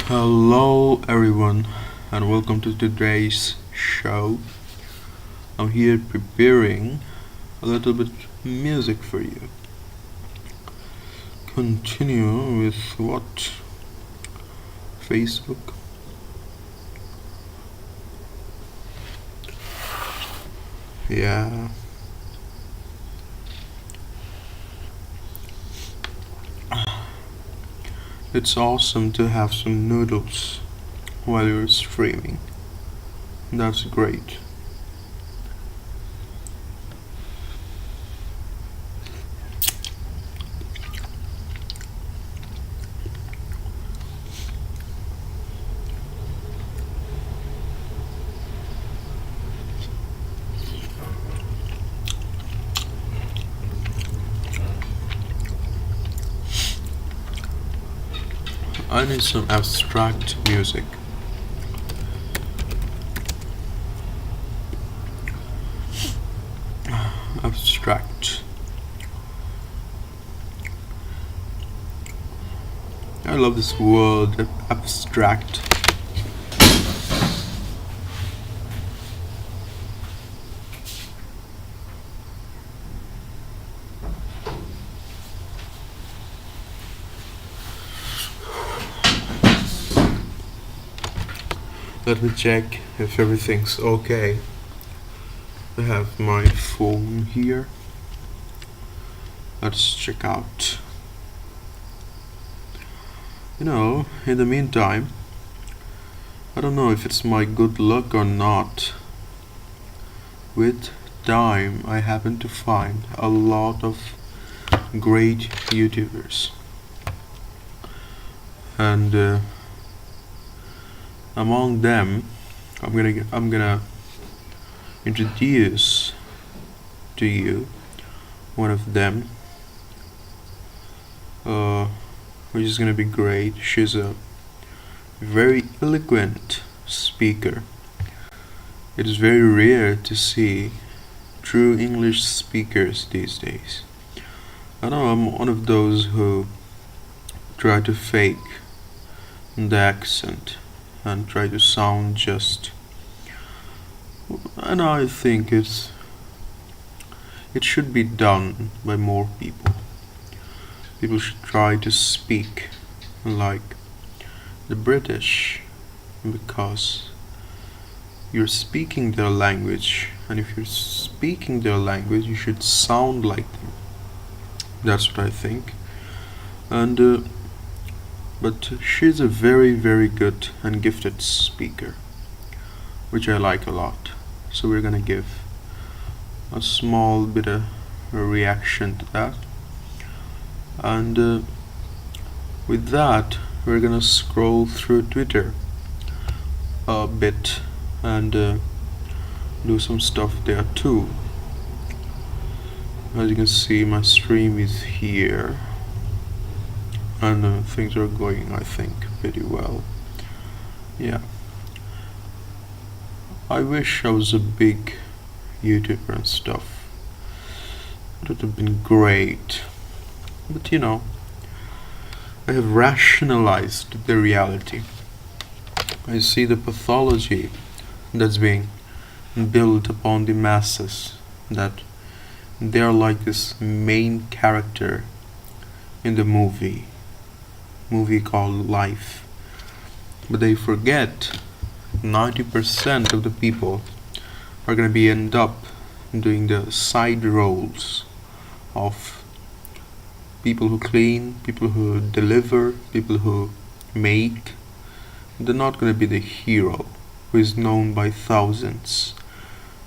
Hello, everyone, and welcome to today's show. I'm here preparing a little bit music for you. Continue with what? Facebook? Yeah, it's awesome to have some noodles while you're streaming. That's great. I need some abstract music. Abstract. I love this word, abstract. Let me check if everything's okay. I have my phone here. Let's check out. In the meantime, I don't know if it's my good luck or not. With time, I happen to find a lot of great YouTubers, and among them, I'm gonna introduce to you one of them, uh, which is gonna be great. She's a very eloquent speaker. It is very rare to see true English speakers these days. I know I'm one of those who try to fake the accent and try to sound just, and I think it should be done by more people. People should try to speak like the British, because you're speaking their language, and if you're speaking their language, you should sound like them. That's what I think. And but she's a very, very good and gifted speaker, which I like a lot. So we're gonna give a small bit of a reaction to that, and with that, we're gonna scroll through Twitter a bit and do some stuff there too. As you can see, my stream is here, and things are going, I think, pretty well. Yeah, I wish I was a big YouTuber and stuff. It would have been great, but I have rationalized the reality. I see the pathology that's being built upon the masses, that they are like this main character in the movie called life, but they forget 90% of the people are going to be end up doing the side roles of people who clean, people who deliver, people who make. They're not going to be the hero who is known by thousands,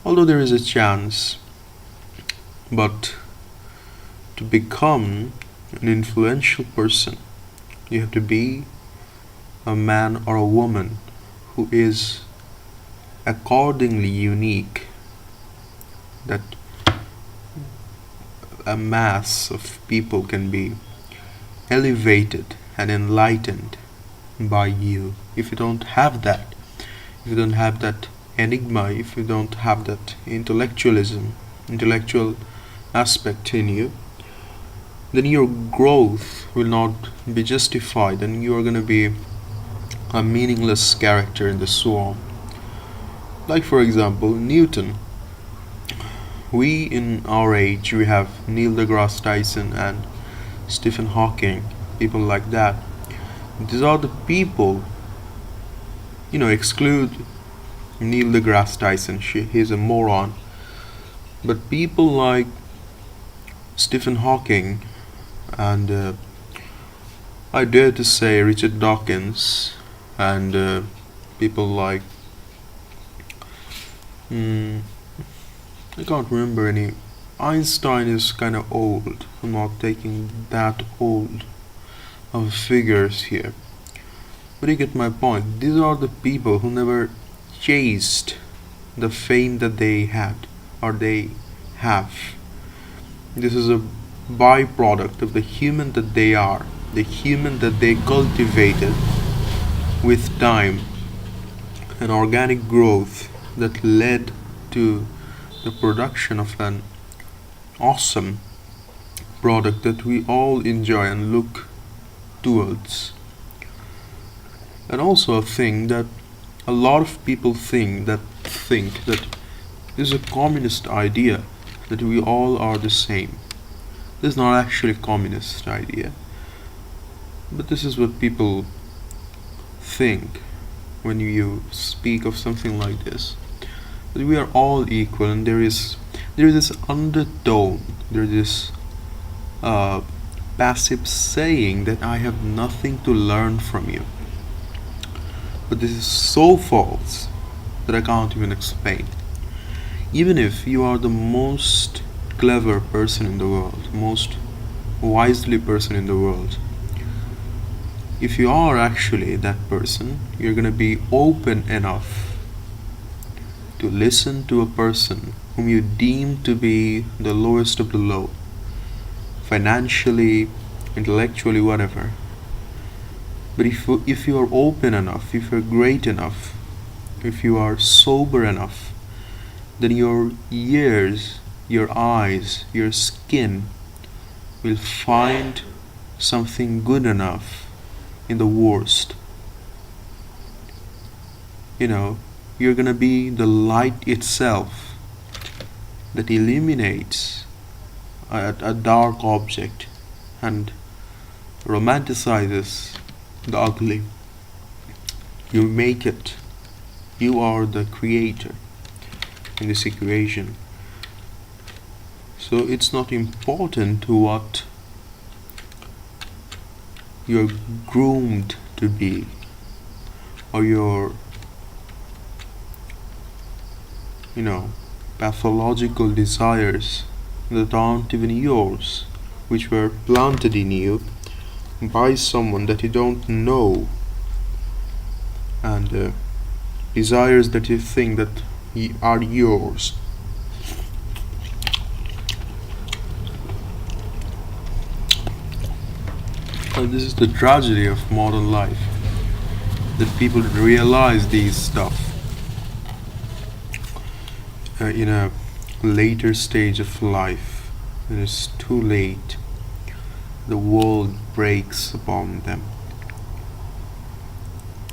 although there is a chance. But to become an influential person, you have to be a man or a woman who is accordingly unique, that a mass of people can be elevated and enlightened by you. If you don't have that, if you don't have that enigma, if you don't have that intellectual aspect in you, then your growth will not be justified, and you are going to be a meaningless character in the swarm. Like, for example, Newton. We in our age, we have Neil deGrasse Tyson and Stephen Hawking, people like that. These are the people, exclude Neil deGrasse Tyson, he's a moron. But people like Stephen Hawking and I dare to say Richard Dawkins and people like mm, I can't remember any. Einstein is kind of old. I'm not taking that old of figures here. But you get my point. These are the people who never chased the fame that they had or they have. This is a byproduct of the human that they are, the human that they cultivated with time, an organic growth that led to the production of an awesome product that we all enjoy and look towards. And also a thing that a lot of people think that this is a communist idea, that we all are the same. This is not actually a communist idea, but this is what people think when you speak of something like this, that we are all equal, and there is this undertone, there is this passive saying that I have nothing to learn from you. But this is so false that I can't even explain. Even if you are the most clever person in the world, most wisely person in the world, if you are actually that person, you're gonna be open enough to listen to a person whom you deem to be the lowest of the low, financially, intellectually, whatever. But if you are open enough, if you're great enough, if you are sober enough, then your ears, your eyes, your skin will find something good enough in the worst. You're gonna be the light itself that illuminates a dark object and romanticizes the ugly. You make it. You are the creator in this equation. So it's not important to what you're groomed to be, or your pathological desires that aren't even yours, which were planted in you by someone that you don't know, and desires that you think that are yours. And this is the tragedy of modern life, that people realize these stuff in a later stage of life. When it's too late, the world breaks upon them.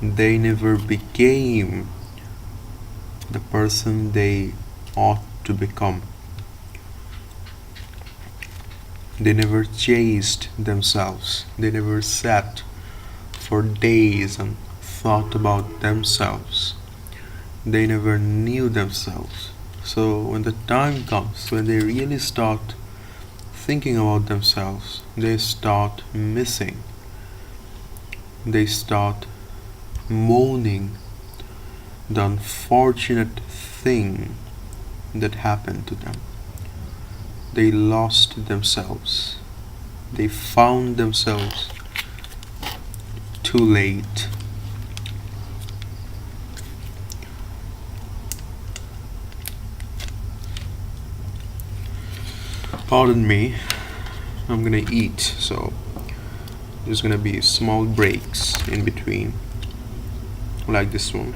They never became the person they ought to become. They never chased themselves. They never sat for days and thought about themselves. They never knew themselves. So when the time comes when they really start thinking about themselves, they start missing. They start mourning the unfortunate thing that happened to them. They lost themselves. They found themselves too late. Pardon me, I'm gonna eat, so there's gonna be small breaks in between, like this one.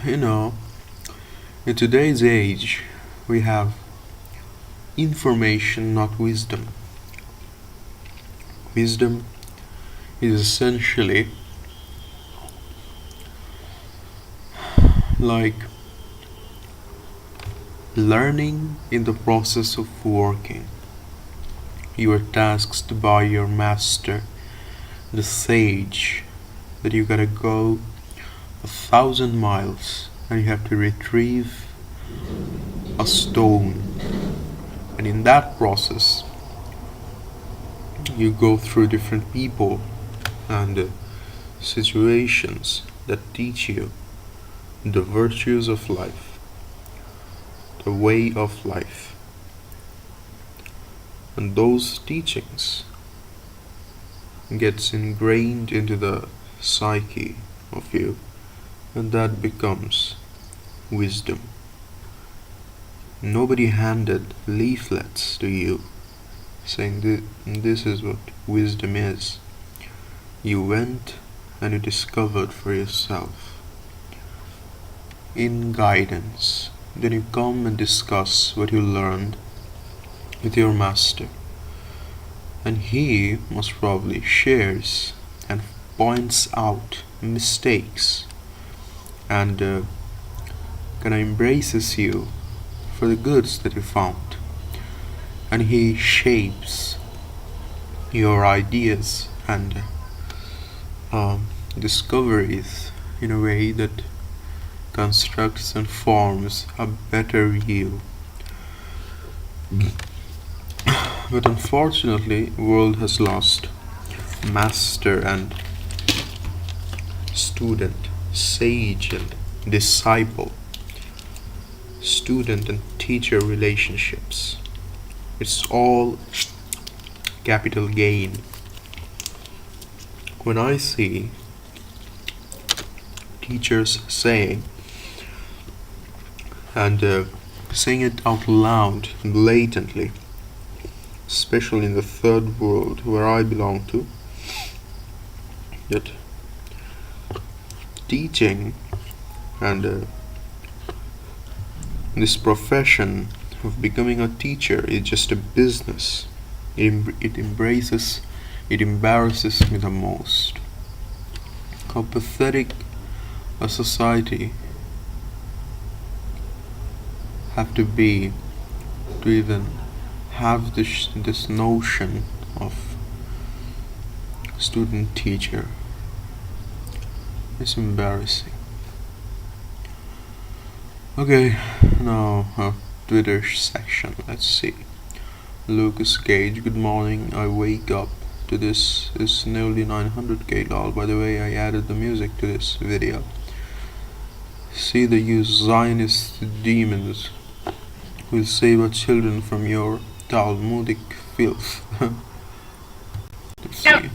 You know, in today's age, we have information, not wisdom. Wisdom is essentially like learning in the process of working. You are tasked by your master, the sage, that you gotta go 1,000 miles and you have to retrieve a stone. And in that process, you go through different people and situations that teach you the virtues of life, the way of life. And those teachings gets ingrained into the psyche of you, and that becomes wisdom. Nobody handed leaflets to you saying this is what wisdom is. You went and you discovered for yourself in guidance. Then you come and discuss what you learned with your master, and he most probably shares and points out mistakes and kind of embraces you for the goods that you found, and he shapes your ideas and discoveries in a way that constructs and forms a better you. But unfortunately, world has lost master and student, sage and disciple, student and teacher relationships. It's all capital gain. When I see teachers saying and saying it out loud, blatantly, especially in the third world where I belong to, that teaching and this profession of becoming a teacher is just a business. It embarrasses me the most. How pathetic a society have to be to even have this notion of student teacher. It's embarrassing. Okay, now Twitter section. Let's see. Lucas Cage, good morning. I wake up to this is nearly 900k lol. By the way, I added the music to this video. See the you Zionist demons will save our children from your Talmudic filth. Let's see.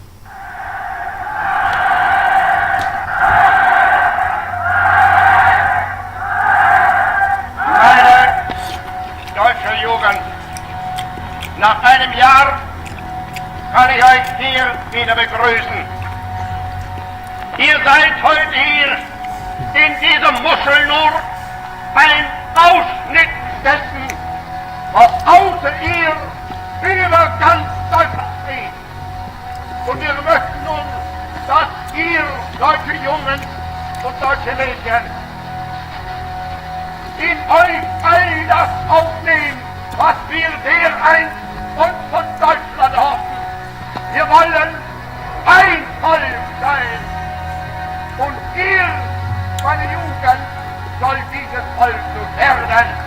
Deutsche Jugend, nach einem Jahr kann ich euch hier wieder begrüßen. Ihr seid heute hier in dieser Muschel nur ein Ausschnitt dessen, was außer ihr über ganz Deutschland steht. Und wir möchten nun, dass ihr, deutsche Jungen und deutsche Mädchen, in euch all das aufnehmen, was wir dereinst uns von Deutschland hoffen. Wir wollen ein Volk sein. Und ihr, meine Jugend, soll dieses Volk nun werden.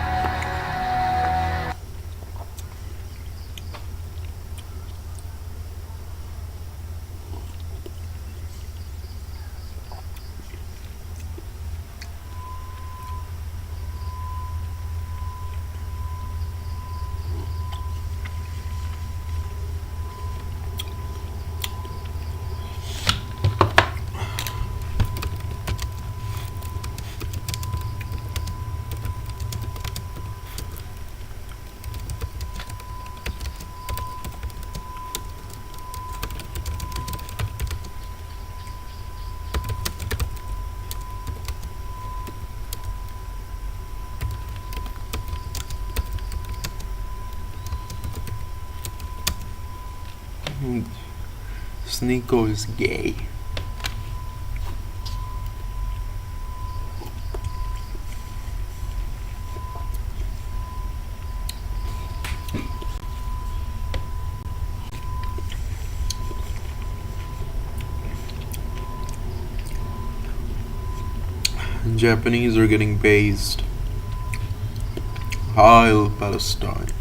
Sneeko is gay. Japanese are getting based. Heil Palestine.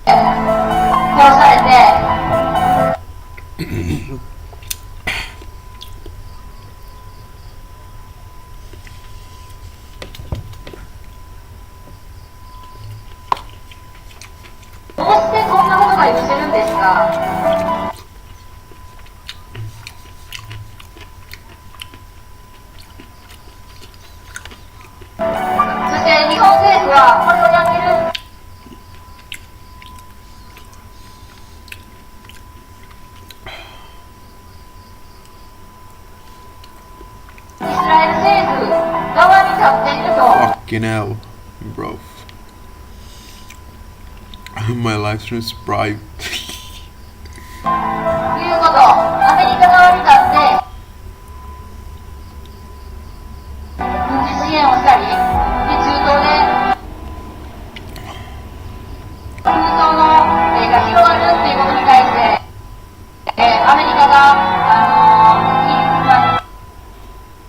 殺されてどうしてこんなことが許せるんですか。そして日本政府はこれをやってる。イスラエル政府側に立っていると。 Fucking hell, bro. My live stream is private. いうこと、アメリカ側に立って軍事支援をしたり